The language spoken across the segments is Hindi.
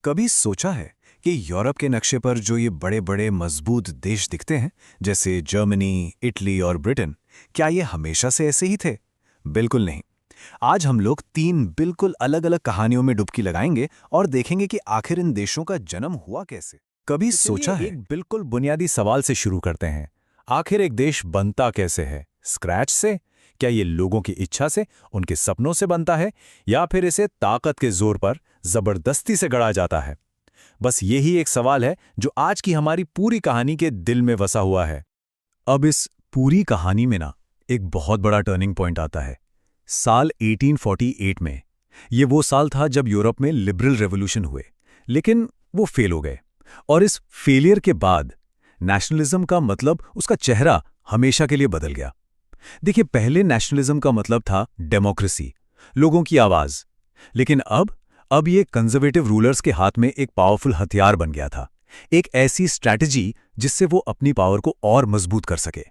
कभी सोचा है कि यूरोप के नक्शे पर जो ये बड़े बड़े मजबूत देश दिखते हैं, जैसे जर्मनी, इटली और ब्रिटेन, क्या ये हमेशा से ऐसे ही थे? बिल्कुल नहीं। आज हम लोग तीन बिल्कुल अलग अलग कहानियों में डुबकी लगाएंगे और देखेंगे कि आखिर इन देशों का जन्म हुआ कैसे। कभी तो सोचा चलिए है? एक बिल्कुल बुनियादी सवाल से शुरू करते हैं। आखिर एक देश बनता कैसे है? स्क्रैच से? क्या ये लोगों की इच्छा से, उनके सपनों से बनता है, या फिर इसे ताकत के जोर पर जबरदस्ती से गढ़ा जाता है? बस यही एक सवाल है जो आज की हमारी पूरी कहानी के दिल में वसा हुआ है। अब इस पूरी कहानी में ना एक बहुत बड़ा टर्निंग पॉइंट आता है। साल 1848 में। ये वो साल था जब यूरोप में लिबरल रेवोल्यूशन हुए, लेकिन वो फेल हो गए। और इस फेलियर के बाद नेशनलिज्म का मतलब, उसका चेहरा हमेशा के लिए बदल गया। देखिए, पहले नेशनलिज्म का मतलब था डेमोक्रेसी, लोगों की आवाज। लेकिन अब ये कंजर्वेटिव रूलर्स के हाथ में एक पावरफुल हथियार बन गया था। एक ऐसी स्ट्रैटेजी जिससे वो अपनी पावर को और मजबूत कर सके।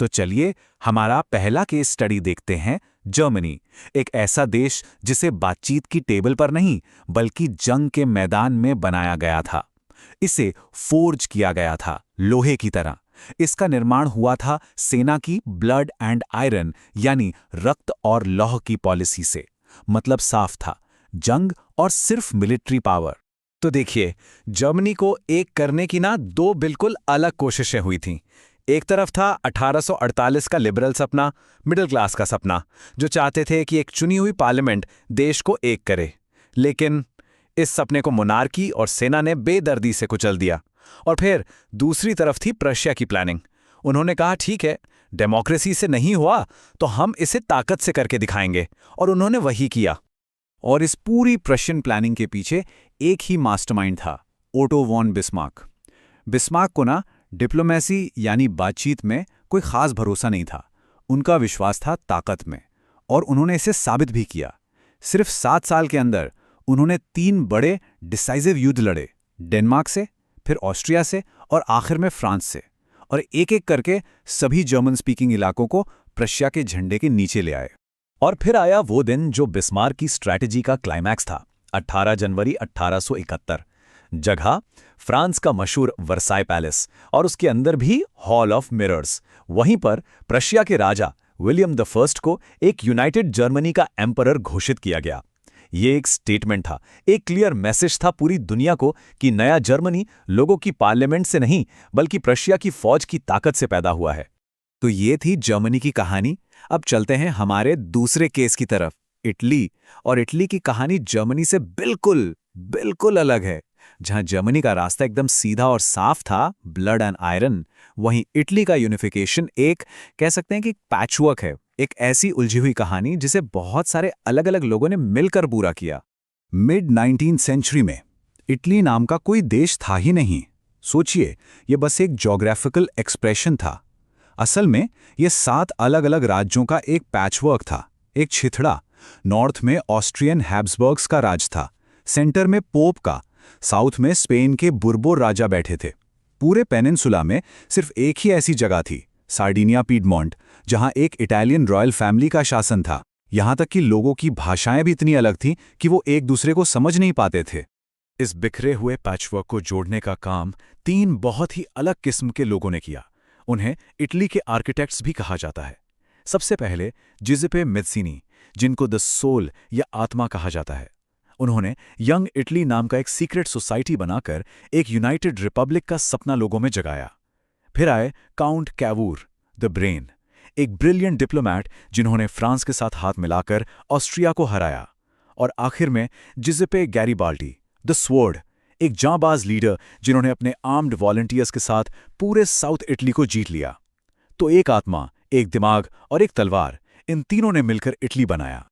तो चलिए हमारा पहला केस स्टडी देखते हैं। जर्मनी, एक ऐसा देश जिसे बातचीत की टेबल पर नहीं बल्कि जंग के मैदान में बनाया गया था। इसे फोर्ज किया गया था, लोहे की तरह। इसका निर्माण हुआ था सेना की ब्लड एंड आयरन यानी रक्त और लौह की पॉलिसी से। मतलब साफ था, जंग और सिर्फ मिलिट्री पावर। तो देखिए, जर्मनी को एक करने की ना दो बिल्कुल अलग कोशिशें हुई थीं। एक तरफ था 1848 का लिबरल सपना, मिडिल क्लास का सपना, जो चाहते थे कि एक चुनी हुई पार्लियामेंट देश को एक करे। लेकिन इस सपने को मोनार्की और सेना ने बेदर्दी से कुचल दिया। और फिर दूसरी तरफ थी प्रशिया की प्लानिंग। उन्होंने कहा, ठीक है, डेमोक्रेसी से नहीं हुआ तो हम इसे ताकत से करके दिखाएंगे। और उन्होंने वही किया। और इस पूरी प्रशियन प्लानिंग के पीछे एक ही मास्टरमाइंड था, ओटो वॉन बिस्मार्क। बिस्मार्क को ना डिप्लोमेसी यानी बातचीत में कोई खास भरोसा नहीं था। उनका विश्वास था ताकत में, और उन्होंने इसे साबित भी किया। सिर्फ 7 साल के अंदर उन्होंने 3 बड़े डिसाइसिव युद्ध लड़े, डेनमार्क से, फिर ऑस्ट्रिया से और आखिर में फ्रांस से। और एक एक करके सभी जर्मन स्पीकिंग इलाकों को प्रशिया के झंडे के नीचे ले आए। और फिर आया वो दिन जो बिस्मार्क की स्ट्रैटेजी का क्लाइमैक्स था। 18 जनवरी 1871। जगह फ्रांस का मशहूर वर्साई पैलेस, और उसके अंदर भी हॉल ऑफ मिरर्स। वहीं पर प्रशिया के राजा विलियम द फर्स्ट को एक यूनाइटेड जर्मनी का एम्परर घोषित किया गया। ये एक स्टेटमेंट था, एक क्लियर मैसेज था पूरी दुनिया को कि नया जर्मनी लोगों की पार्लियामेंट से नहीं बल्कि प्रशिया की फौज की ताकत से पैदा हुआ है। तो ये थी जर्मनी की कहानी। अब चलते हैं हमारे दूसरे केस की तरफ, इटली। और इटली की कहानी जर्मनी से बिल्कुल बिल्कुल अलग है। जहां जर्मनी का रास्ता एकदम सीधा और साफ था, ब्लड एंड आयरन, वहीं इटली का यूनिफिकेशन एक, कह सकते हैं कि पैचवर्क है। एक ऐसी उलझी हुई कहानी जिसे बहुत सारे अलग अलग लोगों ने मिलकर पूरा किया। मिड 19th सेंचुरी में इटली नाम का कोई देश था ही नहीं। सोचिए, ये बस एक ज्योग्राफिकल एक्सप्रेशन था। असल में ये 7 अलग अलग राज्यों का एक पैचवर्क था, एक छिथड़ा। नॉर्थ में ऑस्ट्रियन हैब्सबर्ग्स का राज था, सेंटर में पोप का, साउथ में स्पेन के बुर्बोर राजा बैठे थे। पूरे पेनिनसुला में सिर्फ एक ही ऐसी जगह थी, सार्डिनिया पीडमोंट, जहां एक इटालियन रॉयल फैमिली का शासन था। यहां तक कि लोगों की भाषाएं भी इतनी अलग थीं कि वो एक दूसरे को समझ नहीं पाते थे। इस बिखरे हुए पैचवर्क को जोड़ने का काम 3 बहुत ही अलग किस्म के लोगों ने किया। उन्हें इटली के आर्किटेक्ट्स भी कहा जाता है। सबसे पहले जिज़ेपे मेज़्ज़िनी, जिनको द सोल या आत्मा कहा जाता है। उन्होंने यंग इटली नाम का एक सीक्रेट सोसाइटी बनाकर एक यूनाइटेड रिपब्लिक का सपना लोगों में जगाया। फिर आए काउंट कैवूर, द ब्रेन, एक ब्रिलियंट डिप्लोमैट जिन्होंने फ्रांस के साथ हाथ मिलाकर ऑस्ट्रिया को हराया। और आखिर में जिज़ेपे गैरिबाल्डी, द स्वॉर्ड, एक जांबाज लीडर जिन्होंने अपने आर्म्ड वॉलंटियर्स के साथ पूरे साउथ इटली को जीत लिया। तो एक आत्मा, एक दिमाग और एक तलवार, इन तीनों ने मिलकर इटली बनाया।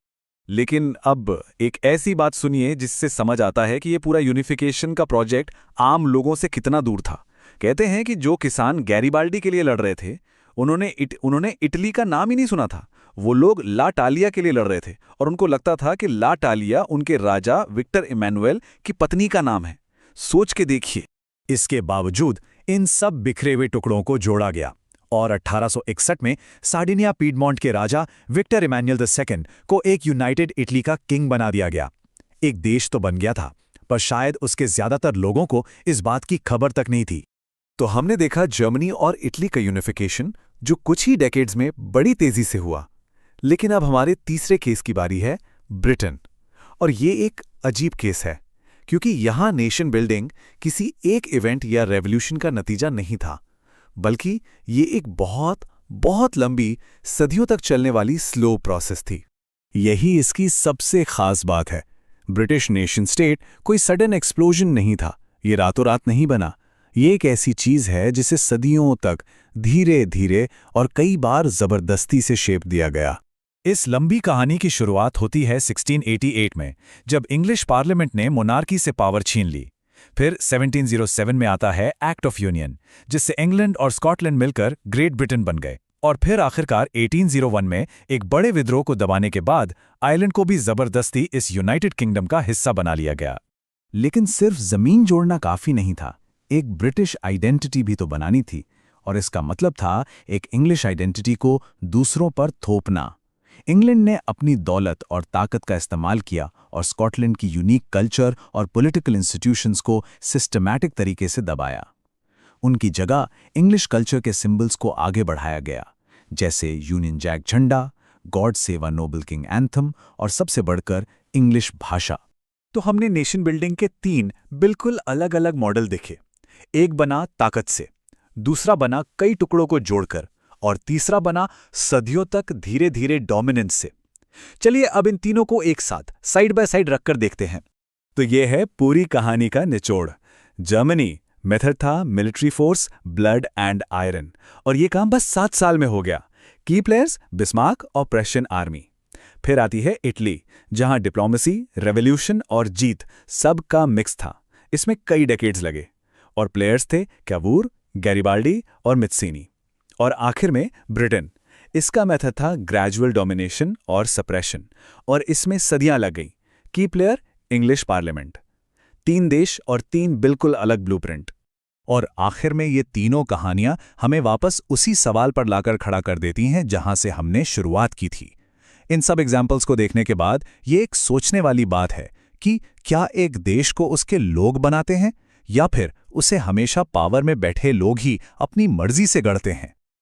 लेकिन अब एक ऐसी बात सुनिए जिससे समझ आता है कि ये पूरा यूनिफिकेशन का प्रोजेक्ट आम लोगों से कितना दूर था। कहते हैं कि जो किसान गैरिबाल्डी के लिए लड़ रहे थे, उन्होंने इटली का नाम ही नहीं सुना था। वो लोग ला टालिया के लिए लड़ रहे थे और उनको लगता था कि ला टालिया उनके राजा विक्टर इमैनुएल की पत्नी का नाम है। सोच के देखिए। इसके बावजूद इन सब बिखरे हुए टुकड़ों को जोड़ा गया और 1861 में सार्डिनिया पीडमोंट के राजा विक्टर इमैनुएल II को एक यूनाइटेड इटली का किंग बना दिया गया। एक देश तो बन गया था, पर शायद उसके ज्यादातर लोगों को इस बात की खबर तक नहीं थी। तो हमने देखा जर्मनी और इटली का यूनिफिकेशन, जो कुछ ही डेकेड्स में बड़ी तेजी से हुआ। लेकिन अब हमारे तीसरे केस की बारी है, ब्रिटेन। और ये एक अजीब केस है, क्योंकि यहां नेशन बिल्डिंग किसी एक इवेंट या रेवोल्यूशन का नतीजा नहीं था, बल्कि ये एक बहुत बहुत लंबी, सदियों तक चलने वाली स्लो प्रोसेस थी। यही इसकी सबसे खास बात है। ब्रिटिश नेशन स्टेट कोई सडन एक्सप्लोजन नहीं था, ये रातों रात नहीं बना। ये एक ऐसी चीज है जिसे सदियों तक धीरे धीरे और कई बार जबरदस्ती से शेप दिया गया। इस लंबी कहानी की शुरुआत होती है 1688 में, जब इंग्लिश पार्लियामेंट ने मोनार्की से पावर छीन ली। फिर 1707 में आता है एक्ट ऑफ यूनियन, जिससे इंग्लैंड और स्कॉटलैंड मिलकर ग्रेट ब्रिटेन बन गए। और फिर आखिरकार 1801 में एक बड़े विद्रोह को दबाने के बाद आयरलैंड को भी जबरदस्ती इस यूनाइटेड किंगडम का हिस्सा बना लिया गया। लेकिन सिर्फ जमीन जोड़ना काफी नहीं था, एक ब्रिटिश आइडेंटिटी भी तो बनानी थी। और इसका मतलब था एक इंग्लिश आइडेंटिटी को दूसरों पर थोपना। इंग्लैंड ने अपनी दौलत और ताकत का इस्तेमाल किया और स्कॉटलैंड की यूनिक कल्चर और पॉलिटिकल इंस्टीट्यूशंस को सिस्टमैटिक तरीके से दबाया। उनकी जगह इंग्लिश कल्चर के सिंबल्स को आगे बढ़ाया गया, जैसे यूनियन जैक झंडा, God save a Nobel king anthem और सबसे बढ़कर इंग्लिश भाषा। तो हमने नेशन बिल्डिंग के 3 बिल्कुल अलग अलग मॉडल देखे। एक बना ताकत से, दूसरा बना कई टुकड़ों को जोड़कर, और तीसरा बना सदियों तक धीरे धीरे डोमिनेंस से। चलिए अब इन तीनों को एक साथ साइड बाय साइड रखकर देखते हैं। तो ये है पूरी कहानी का निचोड़। जर्मनी मेथड था military force, blood and iron, और ये काम बस 7 साल में हो गया। की प्लेयर्स बिस्मार्क और प्रेशियन आर्मी। फिर आती है इटली, जहां डिप्लोमेसी, रेवोल्यूशन और जीत सब का मिक्स था। इसमें कई डेकेड्स लगे। और प्लेयर्स थे कैवूर, गैरिबाल्डी और मित्सीनी। और आखिर में ब्रिटेन, इसका मेथड था ग्रेजुअल डोमिनेशन और सप्रेशन, और इसमें सदियां लग गई। की प्लेयर इंग्लिश पार्लियामेंट। 3 देश और 3 बिल्कुल अलग ब्लूप्रिंट। और आखिर में ये तीनों कहानियां हमें वापस उसी सवाल पर लाकर खड़ा कर देती हैं जहां से हमने शुरुआत की थी। इन सब एग्जाम्पल्स को देखने के बाद ये एक सोचने वाली बात है कि क्या एक देश को उसके लोग बनाते हैं, या फिर उसे हमेशा पावर में बैठे लोग ही अपनी मर्जी से गढ़ते हैं।